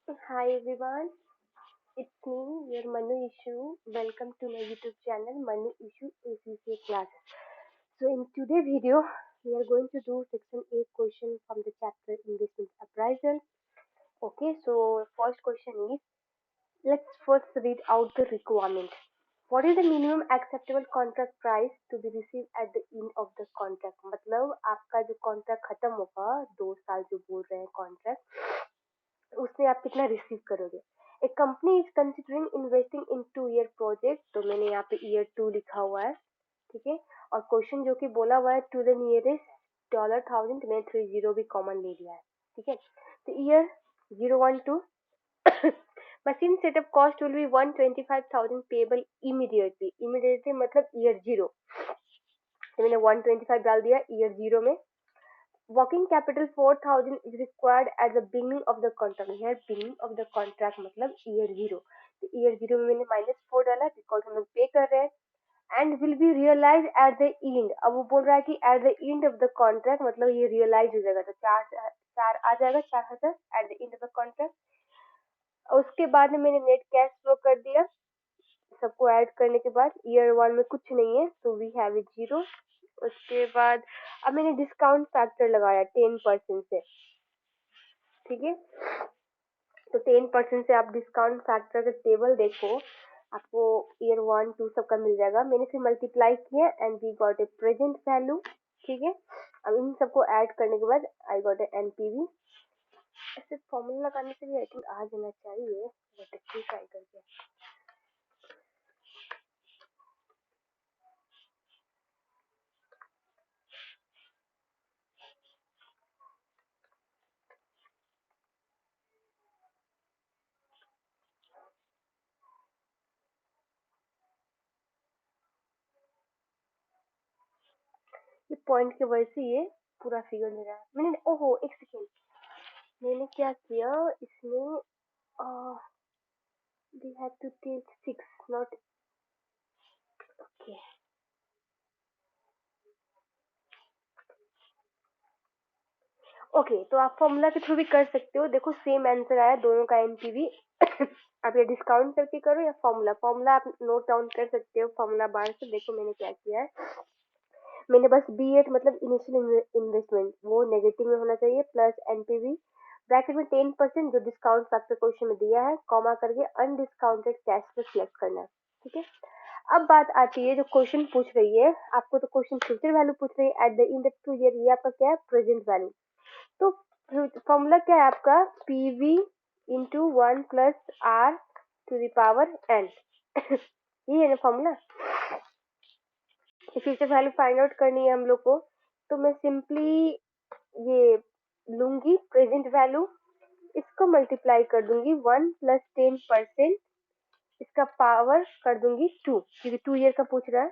Hi everyone, it's me, your Manu Ishu. Welcome to my YouTube channel, Manu Ishu ACCA classes. So in today's video, we are going to do section 8 question from the chapter Investment Appraisal. Okay, so first question is, let's first read out the requirement. What is the minimum acceptable contract price to be received at the end of the contract? मतलब आपका जो contract खत्म होगा 2 साल जो बोल रहे हैं कॉन्ट्रैक्ट उसमें आप कितना रिसीव करोगे। A company is considering investing in 2 year project, तो मैंने यहाँ पे ईयर 2 लिखा हुआ है। ठीक है, और क्वेश्चन जो कि बोला हुआ है टू द नियरेस्ट $1000, मैंने 30 भी कॉमन ले लिया है। ठीक है, तो year 012 machine setup cost will be 125,000 payable immediately मतलब ईयर 0। तो मैंने 125 डाल दिया ईयर 0 में। Working capital 4000 is required at the beginning of the contract. Here beginning of the contract मतलब ईयर 0। तो ईयर 0 में मैंने -4 डाला बिकॉज हम लोग पे कर रहे हैं। And will be realise at the end. अब वो बोल रहा है कि at the end of the contract मतलब ये रियलाइज हो जाएगा, तो चार चार आ जाएगा, 4000 eight the end of the contract. उसके बाद में मैंने नेट कैश फ्लो कर दिया, सबको ऐड करने के बाद ईयर 1 में कुछ नहीं है तो वी हैव इट 0। उसके बाद अब मैंने डिस्काउंट फैक्टर लगाया 10% से। ठीक है, तो 10% से आप डिस्काउंट फैक्टर का टेबल देखो, आपको ईयर 1 2 सबका मिल जाएगा। मैंने फिर मल्टीप्लाई किया and we got a present value. ठीक है, अब इन सबको ऐड करने के बाद आई गॉट ए एनपीवी। ऐसे फॉर्मूला लगाने से भी आई थिंक आ जाना चाहिए, बट ट्राई करके। ये पॉइंट के वजह से ये पूरा फिगर ले रहा है। मैंने ओहो एक सेकेंड, मैंने क्या किया इसमें, we have to take 6 not okay. Okay, तो आप फॉर्मूला के थ्रू भी कर सकते हो। देखो सेम आंसर आया दोनों का एनपीवी। आप ये डिस्काउंट करके करो या फॉर्मूला, फॉर्मूला आप नोट डाउन कर सकते हो फॉर्मूला बार से। देखो मैंने क्या किया है, मैंने बस B8 मतलब इनिशियल इन्वेस्टमेंट वो नेगेटिव में होना चाहिए प्लस एनपीवी ब्रैकेट में 10% जो डिस्काउंट फैक्टर क्वेश्चन में दिया है, कॉमा करके अनडिस्काउंटेड कैश फ्लो सिलेक्ट करना है। ठीक है, अब बात आती है जो क्वेश्चन पूछ रही है आपको, तो क्वेश्चन फ्यूचर वैल्यू पूछ रही है eight the end of 2 year, ये आपका क्या है प्रेजेंट वैल्यू। तो फॉर्मूला क्या है आपका, PV into 1 + R to the power n। ये है ना formula. Future value find out करनी है हम लोग को, तो मैं सिंपली ये लूंगी प्रेजेंट वैल्यू, इसको मल्टीप्लाई कर दूंगी 1 + 10%, इसका पावर कर दूंगी 2 क्योंकि 2 ईयर का पूछ रहा है।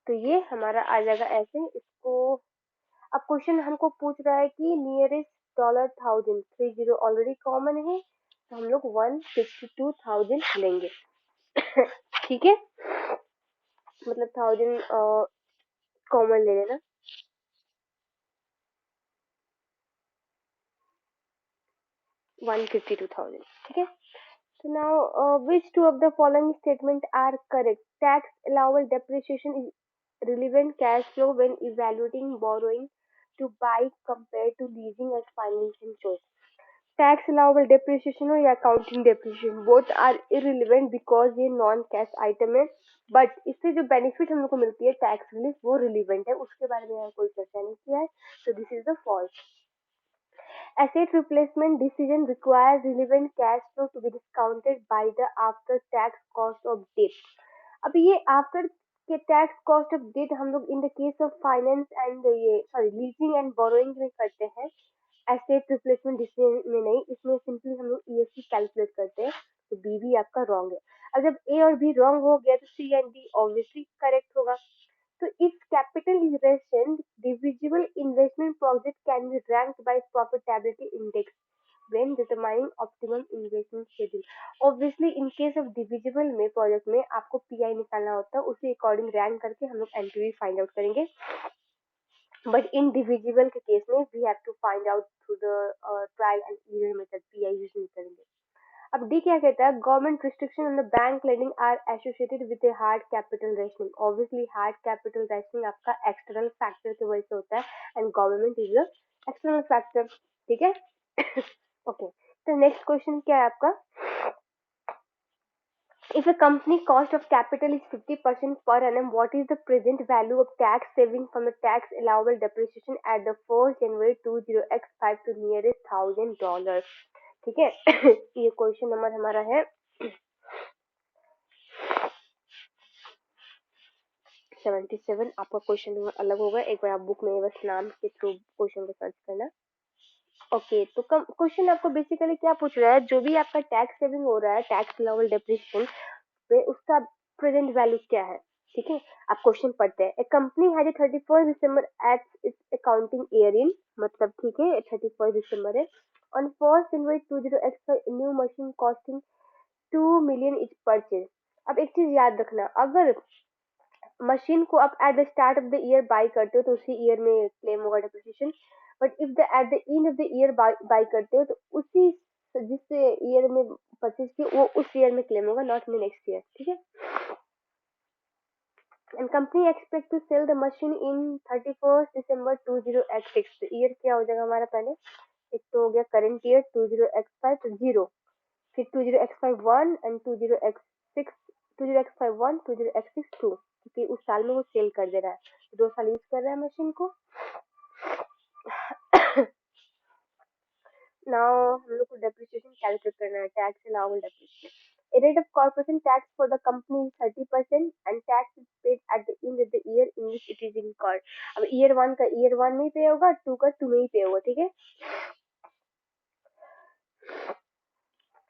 तो ये हमारा आ जाएगा ऐसे इसको। अब क्वेश्चन हमको पूछ रहा है कि नियरेस्ट $1000, 30 ऑलरेडी कॉमन है तो हम लोग 152,000 लेंगे। ठीक है, मतलब 1000 कॉमन ले लेना। 152,000। ठीक है, so now which two of the following statement are correct? Tax allowable depreciation is relevant cash flow when evaluating borrowing to buy compared to leasing as financing choice। Tax allowable depreciation हो या accounting depreciation, both are irrelevant because ये non cash item है। But इससे जो benefit हम लोग को मिलती है टैक्स रिलीफ वो रिलीवेंट है, उसके बारे में यहाँ कोई चर्चा नहीं किया है, तो this is the false. Asset replacement decision requires relevant cash flow to be discounted by the after tax cost of debt। अब ये आफ्टर के टैक्स कॉस्ट ऑफ डेट हम लोग in the case of finance and ये sorry leasing and borrowing में करते हैं, asset replacement decision में नहीं। इसमें सिंपली हम लोग ईएससी कैलकुलेट करते हैं, तो बी भी आपका रॉन्ग है। अब जब ए और बी रॉन्ग हो गया तो सी एंड डी ऑब्वियसली करेक्ट होगा। So if capital is rationed, divisible investment project can be ranked by profitability index when determining optimum investment schedule। Obviously in case of divisible में project में आपको pi निकालना होता है, उसी अकॉर्डिंग रैंक करके हम लोग एनपीवी फाइंड आउट करेंगे। बट इन डिविजिबल के केस में we have to find out through the trial and error method, PI use नहीं करेंगे। अब डी क्या कहता है, government restriction on the bank lending are associated with a hard capital rationing. Obviously hard capital rationing आपका external factor की वजह से होता है and government is a external factor, ठीक है। ओके, तो नेक्स्ट क्वेश्चन क्या है आपका, if a company cost of capital is 50% per annum, what is the present value of tax saving from the tax allowable depreciation at the 1st January 20x5 to nearest $1,000? ठीक है। ये question number हमारा है 77। आपका question number अलग होगा, एक बार आप बुक में बस नाम के थ्रू क्वेश्चन को सर्च करना। ओके, तो क्वेश्चन आपको बेसिकली क्या पूछ रहा है, जो भी आपका टैक्स सेविंग हो रहा है टैक्स लेवल डेप्रिसिएशन पे, उसका प्रेजेंट वैल्यू क्या है, ठीक है। आप क्वेश्चन पढ़ते हैं, a company has 31 December at its accounting year end, मतलब ठीक है 31 दिसंबर है, on 1 January 20x new machine costing 2 million is purchase. अब एक चीज याद रखना, अगर मशीन को आप at the start of the year buy करते हो तो उसी ईयर में क्लेम होगा depreciation, but if the at the end of the year buy करते हो तो उसी जिस ईयर में परचेज किया वो उस ईयर में क्लेम होगा, नॉट इन नेक्स्ट ईयर, ठीक है। And company expect to sell the machine in 31 December 20x6। तो ईयर क्या हो जाएगा हमारा, पहले एक तो हो गया करंट ईयर 20x5 तो जीरो, फिर 20x5 1 and 20x6 20x5 1 20x6 2, क्योंकि उस साल में वो सेल कर दे रहा है, 2 साल यूज कर रहा है मशीन को। नाउ हम लोग को डेप्रिसिएशन कैलकुलेट करना है, tax allowable depreciation. A rate of corporation tax for the company is 30% and tax is paid at the end of the year in which it is incurred। अब year 1 का year 1 में ही पे होगा, 2 का 2 में ही पे होगा, ठीक है।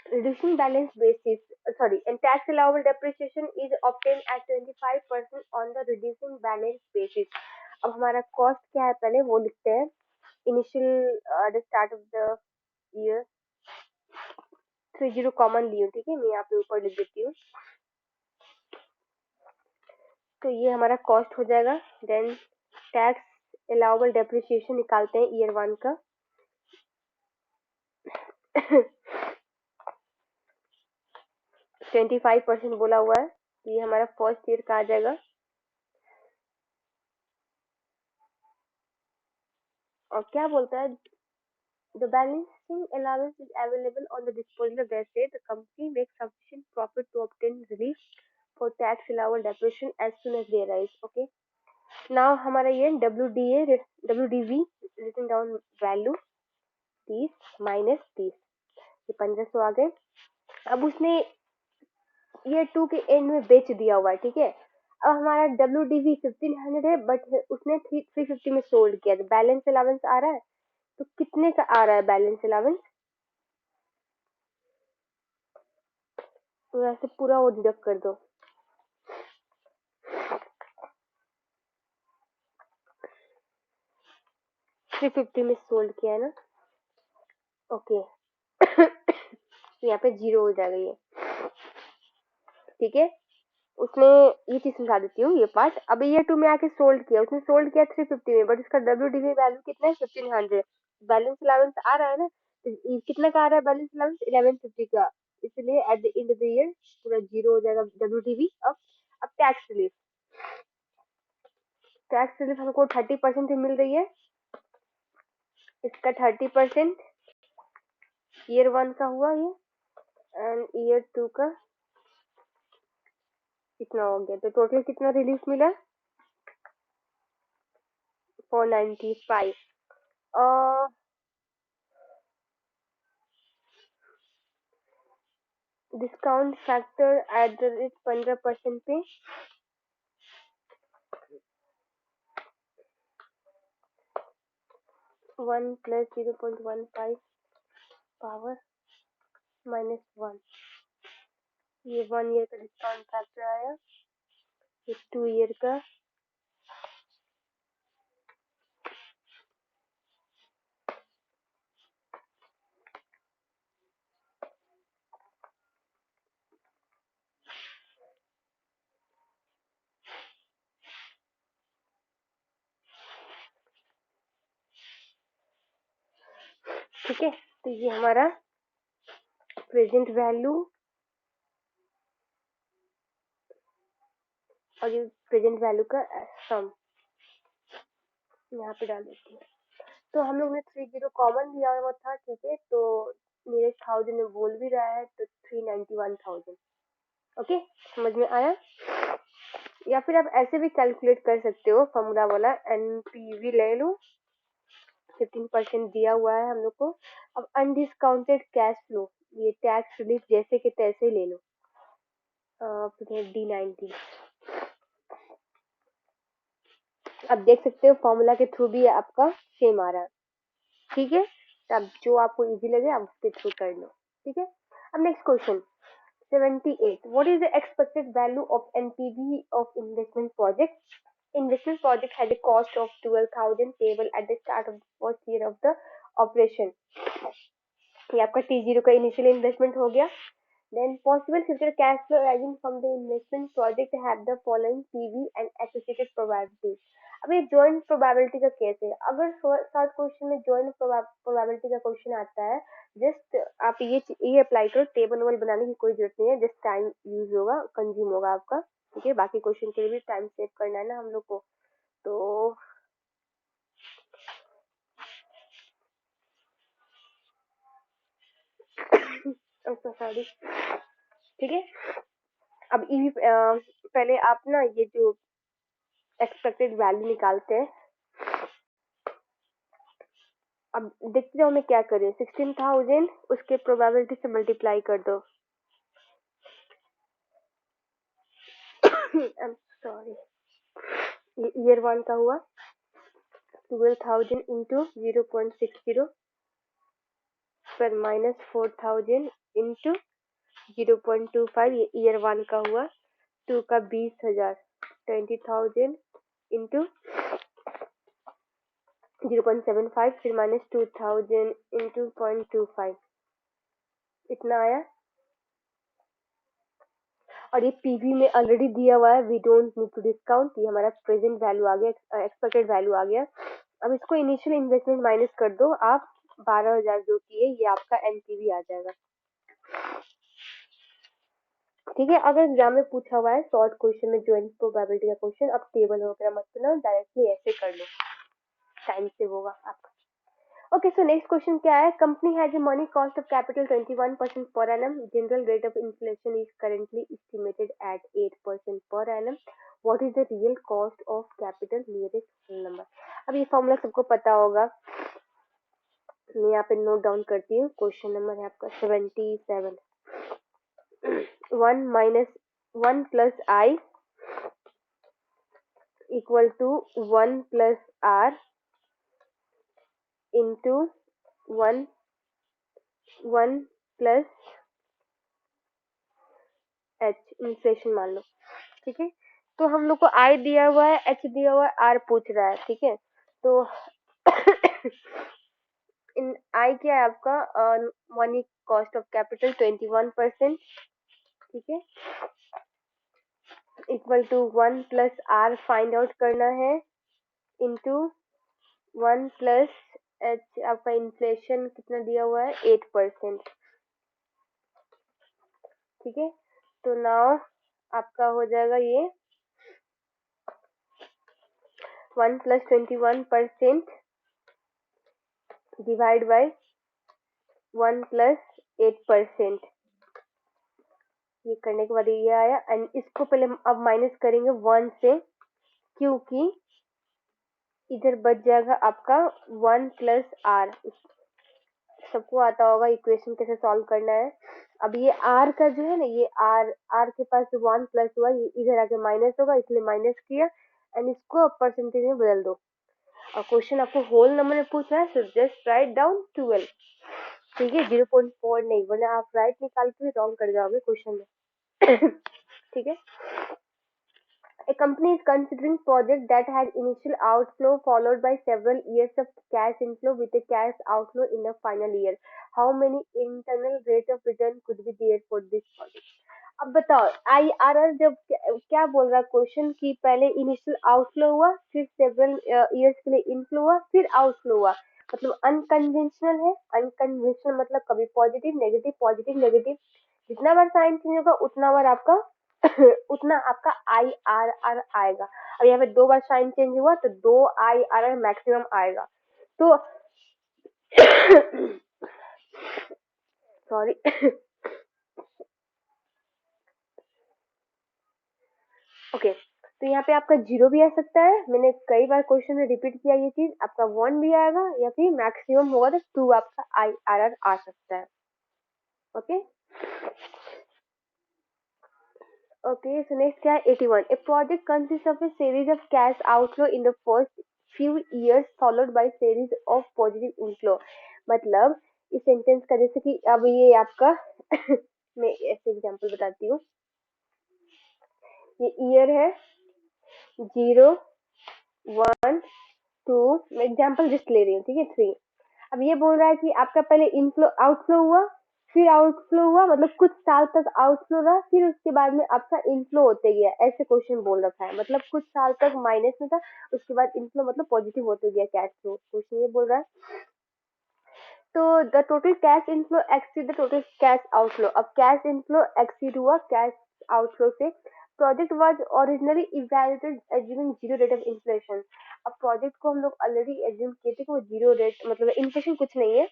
Reducing balance basis, sorry, and tax allowable depreciation is obtained at 25% on the reducing balance basis। अब हमारा कॉस्ट क्या है पहले वो लिखते हैं, initial the start of the year 30 commonly हूँ, ठीक है, मैं यहाँ पे ऊपर लिख देती हूँ। तो ये हमारा कॉस्ट हो जाएगा, देन टैक्स अलाउबल डेप्रिसिएशन निकालते हैं ईयर 1 का। 25% बोला हुआ है, ये हमारा फर्स्ट ईयर का आ जाएगा। और क्या बोलता है, the balancing allowance is available on the disposal of asset, the company makes sufficient profit to obtain relief for tax allowable depreciation as soon as they arise. Okay, now हमारा ये WDV written down value 30 minus 30, ये 1500 आ गए। अब उसने year 2 के and में बेच दिया हुआ है, ठीक है। अब हमारा WDV 1500 है, बट उसने 350 में सोल्ड किया, तो बैलेंस अलाउंस आ रहा है, तो कितने का आ रहा है बैलेंस अलाउंस, तो ऐसे पूरा वो डिडक्ट कर दो। 350 में सोल्ड किया है ना, ओके। यहाँ पे जीरो हो जाएगा ये, ठीक है। उसने ये चीज समझा देती हूँ ये पार्ट। अब ईयर 2 में आके सोल्ड किया, उसने सोल्ड किया 350 में, बट उसका WDV वैल्यू कितना है 1500, बैलेंस अलाउंस आ रहा है ना, तो कितना का आ रहा है बैलेंस अलाउंस 1150 का, इसलिए eight the end of the year पूरा जीरो हो जाएगा WDV। अब टैक्स रिलीफ हमको 30% ही मिल रही है, इसका 30% ईयर 1 का हुआ ये, एंड ईयर 2 का इतना हो गया, तो टोटल कितना रिलीफ मिला 495। Discount factor at the rate 15% पे 1 प्लस 0.15 पावर -1, ये 1 ईयर का डिस्काउंट फैक्टर आया, ये 2 ईयर का, ठीक है। तो ये हमारा प्रेजेंट वैल्यू और ये प्रेजेंट वैल्यू का सम यहाँ पे डाल देती हूँ। तो हम लोग ने 30 कॉमन लिया हुआ था, ठीक है, तो मेरे 1000 में बोल भी रहा है तो 391,000। ओके, समझ में आया? या फिर आप ऐसे भी कैलकुलेट कर सकते हो, फॉर्मूला वाला एनपीवी ले लो, 15% दिया हुआ है हम लोग को। अब अनडिस्काउंटेड कैश फ्लो, ये टैक्स रिलीफ जैसे के तैसे ले लो, D19। अब देख सकते हो फॉर्मूला के थ्रू भी आपका सेम आ रहा है, ठीक है। तो अब जो आपको इजी लगे आप उसके थ्रू कर लो, ठीक है। अब next question 78, what is the expected value of NPV of investment project? Investment project had a cost of 12,000 payable at the start of the first year of the operation. ये आपका T0 का initial investment हो गया। Then possible future cash flow arising from the investment project have the following PV and associated probabilities. अब ये joint probability का case है। अगर शॉर्ट क्वेश्चन में joint probability का क्वेश्चन आता है, जस्ट आप ये अप्लाई करो, टेबल वोबल बनाने की कोई जरूरत नहीं है, जस्ट टाइम यूज होगा, कंज्यूम होगा आपका, ठीक है। बाकी क्वेश्चन के लिए भी टाइम सेव करना है ना हम लोग को, तो सॉरी, ठीक है। अब पहले आप ना ये जो एक्सपेक्टेड वैल्यू निकालते हैं, अब देखते जाओ मैं क्या करें। 16,000 उसके प्रोबेबिलिटी से मल्टीप्लाई कर दो। सॉरी, ईयर 1 का हुआ 12,000 इंटू 0.60 फिर माइनस 4,000 इंटू 0.25, ये ईयर 1 का हुआ। 2 का 20,000, 20,000 इंटू 0.75 फिर माइनस 2,000 इंटू 0.25, इतना आया। और ये पीवी में ऑलरेडी दिया हुआ है, we don't need to discount, ये हमारा प्रेजेंट वैल्यू आ गया, एक्सपेक्टेड वैल्यू आ गया। अब इसको इनिशियल इन्वेस्टमेंट माइनस कर दो आप, 12,000 जो की है, ये आपका एनपीवी आ जाएगा, ठीक है। अगर एग्जाम में पूछा हुआ है शॉर्ट क्वेश्चन में ज्वाइंट प्रोबेबिलिटी का क्वेश्चन, अब टेबल वगैरह मत बनाओ, डायरेक्टली ऐसे कर लो, टाइम सेव होगा आपका। Okay, so next question क्या है? Company has a money cost of capital 21% per annum. General rate of inflation is currently estimated at 8% per annum. What is the real cost of capital? Nearest whole number. अब ये formula सबको पता होगा, मैं यहाँ पे नोट डाउन करती हूँ। क्वेश्चन नंबर है आपका 77। 1 plus I equal to 1 plus R into 1 plus H, inflation मान लो, ठीक है। तो हम लोग को I दिया हुआ है, H दिया हुआ है, R पूछ रहा है, ठीक है। तो इन I क्या है आपका, मनी कॉस्ट ऑफ कैपिटल 21%, ठीक है, equal to 1 plus R find out करना है, इंटू 1 प्लस H, आपका इन्फ्लेशन कितना दिया हुआ है, 8%, ठीक है। तो नाउ आपका हो जाएगा ये 1 प्लस 21% डिवाइड बाय 1 प्लस 8%, ये करने के बाद ये आया। एंड इसको पहले अब माइनस करेंगे 1 से, क्योंकि इधर बच जाएगा आपका 1 प्लस R। सबको आता होगा इक्वेशन कैसे सॉल्व करना है। अब ये R का जो है ना, ये R के पास 1 प्लस हुआ, ये इधर आके माइनस होगा, इसलिए माइनस किया, एंड इसको परसेंटेज में बदल दो। और क्वेश्चन आपको होल नंबर में पूछ रहा है, सो जस्ट राइट डाउन 12, ठीक है, 0.4 नहीं, वरना आप राइट निकाल के रॉन्ग कर जाओगे क्वेश्चन में। ठीक है। A company is considering project that has initial outflow followed by several years of cash inflow with a cash outflow in the final year. How many internal rate of return could be there for this project? अब बताओ, IRR जब क्या बोल रहा है question की, पहले initial outflow हुआ, फिर सेवरल इयर्स के लिए इनफ्लो हुआ, फिर आउटफ्लो हुआ, मतलब अनकन्वेंशनल है। अनकन्वेंशनल मतलब कभी पॉजिटिव नेगेटिव, जितना बार साइन चेंज होगा उतना बार आपका उतना आपका IRR आएगा। अब यहाँ पे 2 बार साइन चेंज हुआ तो 2 IRR मैक्सिमम आएगा। तो सॉरी ओके, तो यहाँ पे आपका जीरो भी आ सकता है, मैंने कई बार क्वेश्चन में रिपीट किया ये चीज, आपका 1 भी आएगा या फिर मैक्सिमम होगा तो 2 आपका IRR आ सकता है। ओके ओके, सो नेक्स्ट क्या है 81। A project consist of a series of cash outflow in the first few years followed by series of positive inflow. मतलब इस सेंटेंस का जैसे कि अब ये आपका मैं ऐसे एग्जांपल बताती हूँ। ये ईयर है 0 1 2, मैं एग्जांपल जस्ट ले रही हूँ, ठीक है 3। अब ये बोल रहा है कि आपका पहले इनफ्लो आउटफ्लो हुआ, फिर आउटफ्लो हुआ, मतलब कुछ साल तक आउटफ्लो रहा, फिर उसके बाद में आपका इनफ्लो होते गया, ऐसे क्वेश्चन बोल रखा है। मतलब कुछ साल तक माइनस में था, उसके बाद इनफ्लो मतलब पॉजिटिव होते गया कैश फ्लो, क्वेश्चन ये बोल रहा है। तो the total cash inflow exceed the total cash outflow. अब कैश इनफ्लो एक्सीड हुआ कैश आउटफ्लो से। Project was originally evaluated assuming zero rate of inflation. अब प्रोजेक्ट को हम लोग ऑलरेडी एज्यूम किए थे कि वो जीरो रेट मतलब इन्फ्लेशन कुछ नहीं है।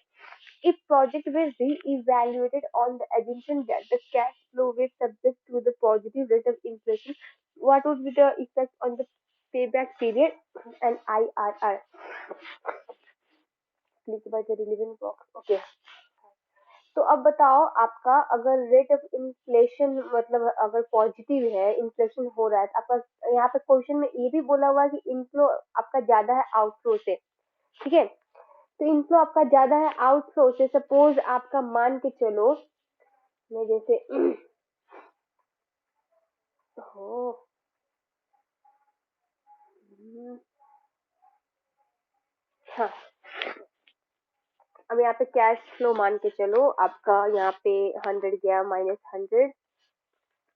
If project were re-evaluated on the assumption that the cash flow were subject to the positive rate of inflation, what would be the effect on the payback period and IRR? Click by the relevant box. Okay. तो अब बताओ आपका अगर rate of inflation मतलब अगर positive है, inflation हो रहा है, तो आपका यहाँ पे क्वेश्चन में ये भी बोला हुआ है कि इनफ्लो आपका ज्यादा है आउटफ्लो से, ठीक है। तो इनफ्लो आपका ज्यादा है आउटफ्लो से, सपोज आपका मान के चलो, मैं जैसे हो हाँ, अब यहाँ पे कैश फ्लो मान के चलो आपका यहाँ पे 100 गया -100,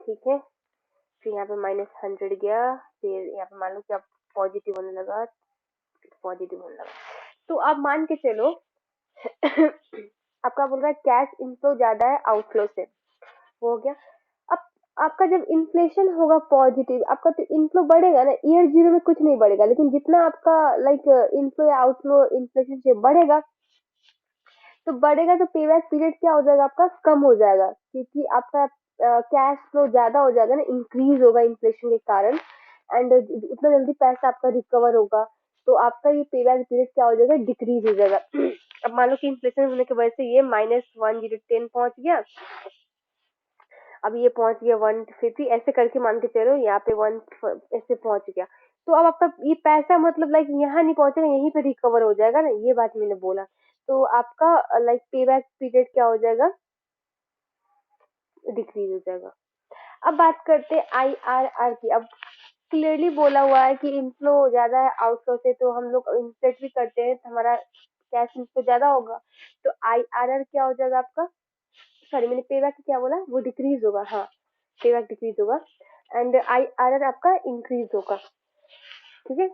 ठीक है। फिर यहाँ पे -100 गया, फिर यहाँ पे मान लो कि आप पॉजिटिव होने लगा, पॉजिटिव होने लगा। तो आप मान के चलो आपका बोल रहा है कैश इनफ्लो ज्यादा है आउटफ्लो से, वो हो गया। अब आपका जब इन्फ्लेशन होगा पॉजिटिव, आपका तो इनफ्लो बढ़ेगा ना, ईयर जीरो में कुछ नहीं बढ़ेगा, लेकिन जितना आपका लाइक इनफ्लो या आउटफ्लो इन्फ्लेशन से बढ़ेगा, तो बढ़ेगा तो पेबैक पीरियड क्या हो जाएगा आपका, कम हो जाएगा, क्योंकि आपका कैश फ्लो ज्यादा हो जाएगा ना, इंक्रीज होगा इन्फ्लेशन के कारण, एंड उतना जल्दी पैसा आपका रिकवर होगा, तो आपका ये पेबैक पीरियड क्या हो जाएगा, डिक्रीज हो जाएगा। अब मान लो कि इन्फ्लेशन होने की वजह से ये -1010 पहुंच गया, अब ये पहुंच गया 150, ऐसे करके मान के चलो यहाँ पे 1 ऐसे पहुंच गया। तो अब आपका ये पैसा मतलब लाइक यहाँ नहीं पहुंचेगा, यहीं पे रिकवर हो जाएगा ना, ये बात मैंने बोला। तो आपका लाइक पेबैक पीरियड क्या हो जाएगा, डिक्रीज हो जाएगा। अब बात करते हैं IRR की। अब क्लियरली बोला हुआ है कि इनफ्लो ज्यादा है आउटफ्लो से, तो हम लोग इंस्पेक्ट भी करते हैं तो हमारा कैश इनफ्लो ज्यादा होगा, तो IRR क्या हो जाएगा आपका, सॉरी मैंने पेबैक क्या बोला, वो डिक्रीज होगा, हाँ पेबैक डिक्रीज होगा, एंड IRR आपका इंक्रीज होगा, ठीक है।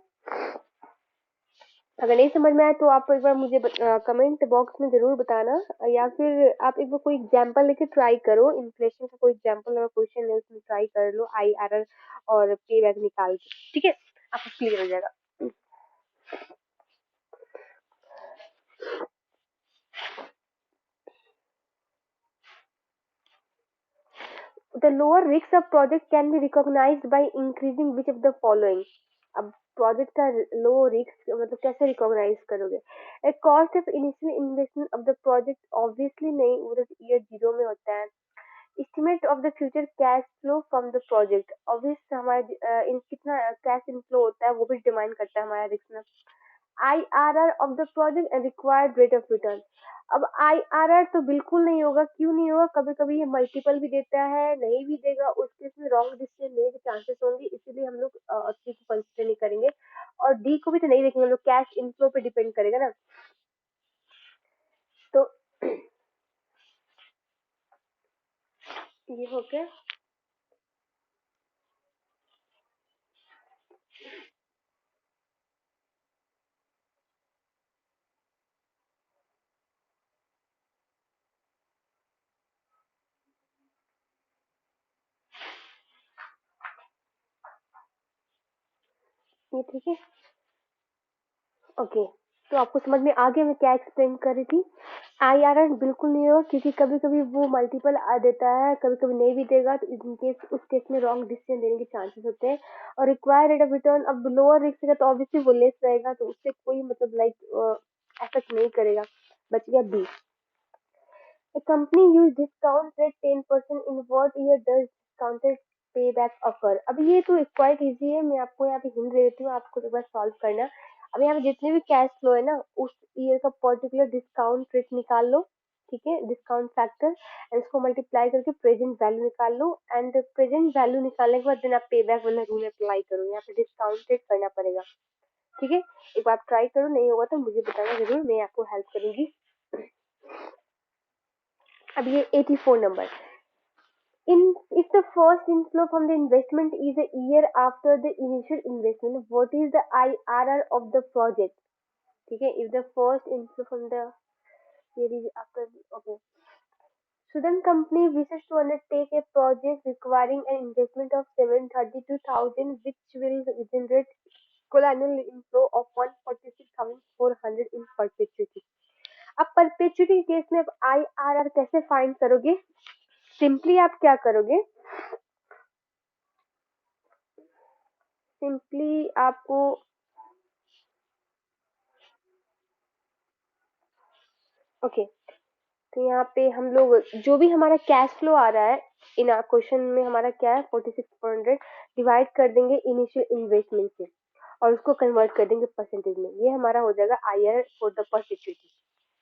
अगर नहीं समझ में आया तो आप एक बार मुझे कमेंट बॉक्स में जरूर बताना, या फिर आप एक बार कोई एग्जांपल लेके ट्राई करो, इन्फ्लेशन का कोई एग्जांपल अगर क्वेश्चन है उसमें ट्राई कर लो IRR और पे बैक निकाल के, ठीक है, आपको क्लियर हो जाएगा। The lower risk of project can be recognized by increasing which of the following। अब प्रोजेक्ट का लो रिस्क मतलब कैसे रिकॉग्नाइज करोगे, a cost of initial investment of the project, obviously नहीं, वो तो ईयर जीरो में होता है। Estimate of the future cash flow from the project, obvious हमारा इन कितना कैश इनफ्लो होता है वो भी डिमांड करता है हमारा रिस्क में। IRR of the project and required rate of return. अब IRR तो बिल्कुल नहीं होगा, क्यों नहीं होगा, कभी कभी ये मल्टीपल भी देता है, नहीं भी देगा, उस केस में रॉन्ग डिसीजन लेने के चांसेस होंगे, इसीलिए हम लोग सी को कंसिडर नहीं करेंगे, और डी को भी तो नहीं देखेंगे हम लोग, कैश इनफ्लो पे डिपेंड करेगा ना। तो ये हो गया। ये ठीक है। ओके, तो आपको समझ में आ गया मैं क्या एक्सप्लेन कर रही थी। IRR बिल्कुल नहीं होगा क्योंकि कभी कभी वो मल्टीपल आ देता है, कभी कभी नहीं भी देगा, तो इन केस उस केस में रॉन्ग डिसीजन देने के चांसेस होते हैं। और रिक्वायर्ड रेट ऑफ रिटर्न अब लोअर रिस्क है तो ऑब्वियसली वो लेस रहेगा, तो उससे कोई मतलब लाइक एफेक्ट नहीं करेगा। बच गया B. A company use discount rate 10% in what year does discounted payback occur? अभी ये तो क्वाइट इजी है, मैं आपको यहाँ पे हिंट दे देती हूँ, आपको एक बार सॉल्व करना। अब यहाँ पे जितने भी कैश फ्लो है ना, उस ईयर का पर्टिकुलर डिस्काउंट रेट निकाल लो, ठीक है, डिस्काउंट फैक्टर, एंड उसको मल्टीप्लाई करके प्रेजेंट वैल्यू निकाल लो, एंड प्रेजेंट वैल्यू निकालने के बाद देन आप पे बैक वाला रूल अप्लाई करो। यहाँ पे डिस्काउंट रेट करना पड़ेगा, ठीक है। एक बार ट्राई करो, नहीं होगा तो मुझे बताना जरूर, मैं आपको हेल्प करूंगी। अब ये 84 number. In if the first inflow from the investment is a year after the initial investment, what is the IRR of the project? ठीक है, if the first inflow from the year is after, okay. Sudan company wishes to undertake a project requiring an investment of 732,000, which will generate annual inflow of 146,400 in perpetuity. अब perpetuity case में अब IRR कैसे find करोगे? Simply आप क्या करोगे, simply आपको okay तो यहाँ पे हम लोग जो भी हमारा कैश फ्लो आ रहा है इन क्वेश्चन में हमारा क्या है 46,400 डिवाइड कर देंगे इनिशियल इन्वेस्टमेंट से और उसको कन्वर्ट कर देंगे परसेंटेज में, ये हमारा हो जाएगा IRR फॉर द परपेचुइटी।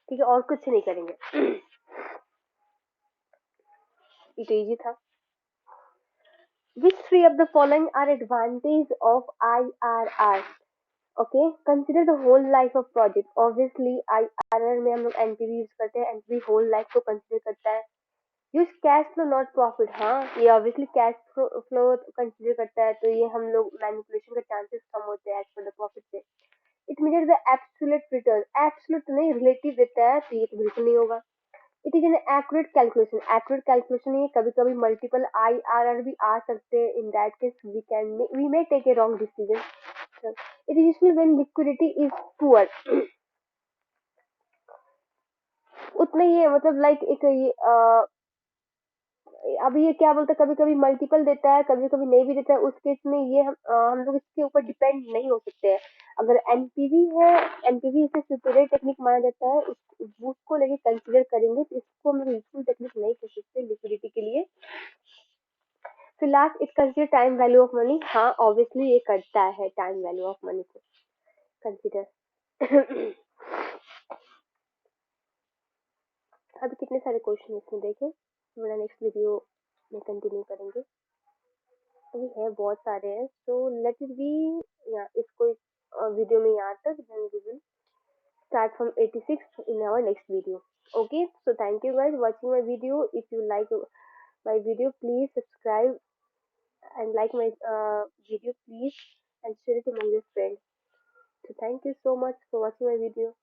ठीक है, और कुछ नहीं करेंगे। ये तो इजी था। Which three of the following are advantage of IRR? Okay, consider the whole life of project. Obviously IRR में हम लोग NPV यूज करते हैं, NPV होल लाइफ को कंसिडर करता है। Use cash flow not profit, हाँ ये ऑब्वियसली कैश फ्लो कंसिडर करता है, तो ये हम लोग मैनिपुलेशन का चांसेस कम होते हैं एज पर द प्रॉफिट से। It measure the absolute return, absolute नहीं रिलेटिव देता है, तो ये तो बिल्कुल नहीं होगा। It is an accurate calculation, accurate calculation ये कभी कभी मल्टीपल IRR भी आ सकते हैं, in that case we may take a wrong decision. It is useful when liquidity is poor, उतना ही है मतलब लाइक एक ये अभी ये क्या बोलते हैं, कभी कभी मल्टीपल देता है, कभी कभी नहीं भी देता है, उस केस में ये हम लोग इसके ऊपर डिपेंड नहीं हो सकते हैं। अगर एनपीवी है, एनपीवी इसे सुपीरियर टेक्निक माना जाता है, उसको लेके कंसीडर करेंगे, तो इसको हम यूजफुल टेक्निक नहीं कह सकते लिक्विडिटी के लिए। फिर last it consider time value of money, हाँ ऑब्वियसली ये करता है टाइम वैल्यू ऑफ मनी को कंसीडर। अभी कितने सारे क्वेश्चन इसमें देखें, हमारा नेक्स्ट वीडियो में कंटिन्यू करेंगे। अभी है बहुत सारे हैं, सो लेट इट बी, या इसको वीडियो में यहाँ तक, then we will start from 86 in our next video. Okay, so thank you guys watching my video. If you like my video, please subscribe and like my video please, and share it among your friends. So thank you so much for watching my video.